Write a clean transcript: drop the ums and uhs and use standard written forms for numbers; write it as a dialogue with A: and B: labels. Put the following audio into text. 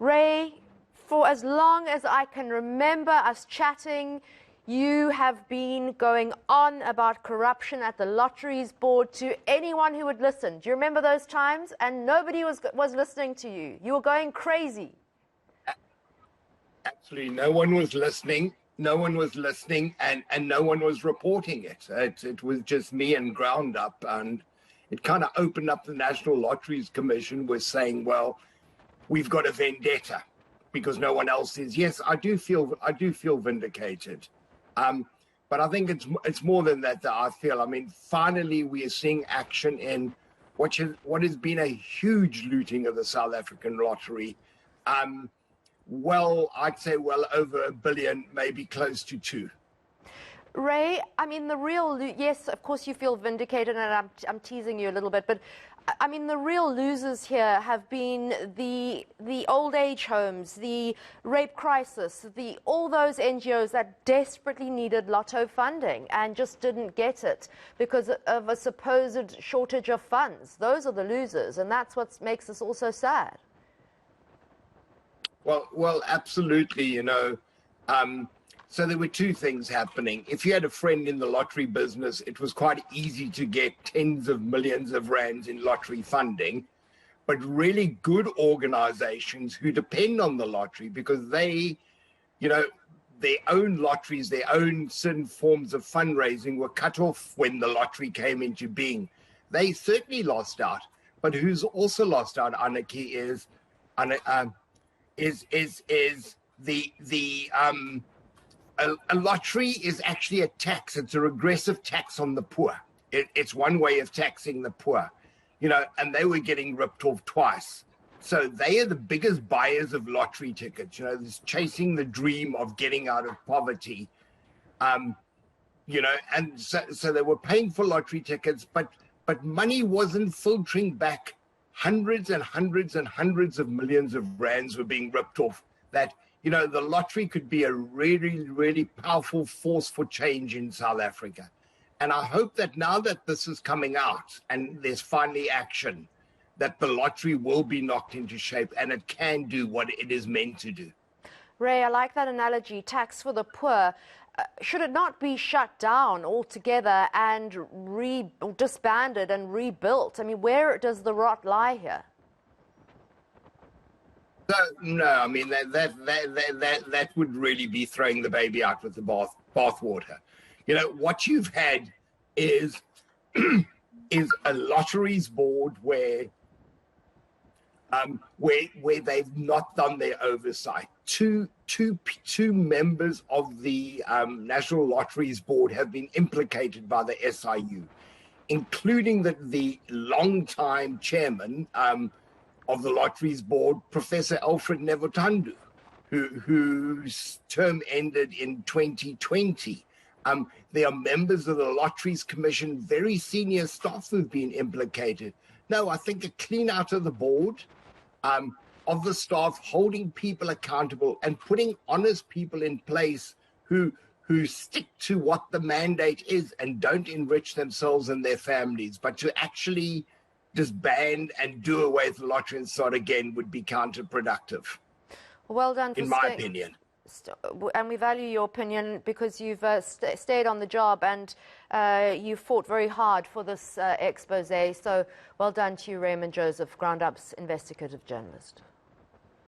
A: Ray, for as long as I can remember us chatting, you have been going on about corruption at the Lotteries Board to anyone who would listen. Do you remember those times? And nobody was listening to you. You were going crazy.
B: Absolutely. No one was listening. No one was listening, and no one was reporting it. It was just me and GroundUp, and it kind of opened up the National Lotteries Commission with saying, well, we've got a vendetta because no one else is. Yes, I do feel vindicated. But I think it's more than that I feel. I mean, finally we are seeing action in what has been a huge looting of the South African lottery. Well, I'd say well over $1 billion, maybe close to 2.
A: Ray, I mean, yes, of course you feel vindicated, and I'm teasing you a little bit, but I mean, the real losers here have been the old age homes, the rape crisis, all those NGOs that desperately needed lotto funding and just didn't get it because of a supposed shortage of funds. Those are the losers, and that's what makes us all so sad.
B: Well, absolutely, you know. So there were two things happening. If you had a friend in the lottery business, it was quite easy to get tens of millions of rands in lottery funding. But really good organizations who depend on the lottery because they, you know, their own lotteries, their own certain forms of fundraising were cut off when the lottery came into being. They certainly lost out. But who's also lost out, Anneke, is a lottery is actually a tax. It's a regressive tax on the poor. It's one way of taxing the poor, you know, and they were getting ripped off twice. So they are the biggest buyers of lottery tickets, you know, chasing the dream of getting out of poverty, you know, and so they were paying for lottery tickets, but money wasn't filtering back. Hundreds and hundreds and hundreds of millions of rands were being ripped off. That, you know, the lottery could be a really, really powerful force for change in South Africa. And I hope that now that this is coming out and there's finally action, that the lottery will be knocked into shape and it can do what it is meant to do.
A: Ray, I like that analogy, tax for the poor. Should it not be shut down altogether and disbanded and rebuilt? I mean, where does the rot lie here?
B: No, I mean, that would really be throwing the baby out with the bathwater. You know, what you've had is a lotteries board where they've not done their oversight. Two members of the National Lotteries Board have been implicated by the SIU, including the long-time chairman of the Lotteries Board, Professor Alfred Nevotandu, whose term ended in 2020. There are members of the Lotteries Commission, very senior staff who've been implicated. No, I think a clean out of the board, of the staff, holding people accountable and putting honest people in place who stick to what the mandate is and don't enrich themselves and their families, but to actually disband and do away with the lottery and start again would be counterproductive.
A: Well done,
B: in my opinion.
A: And we value your opinion because you've stayed on the job and you fought very hard for this expose. So well done to you, Raymond Joseph, GroundUp's investigative journalist.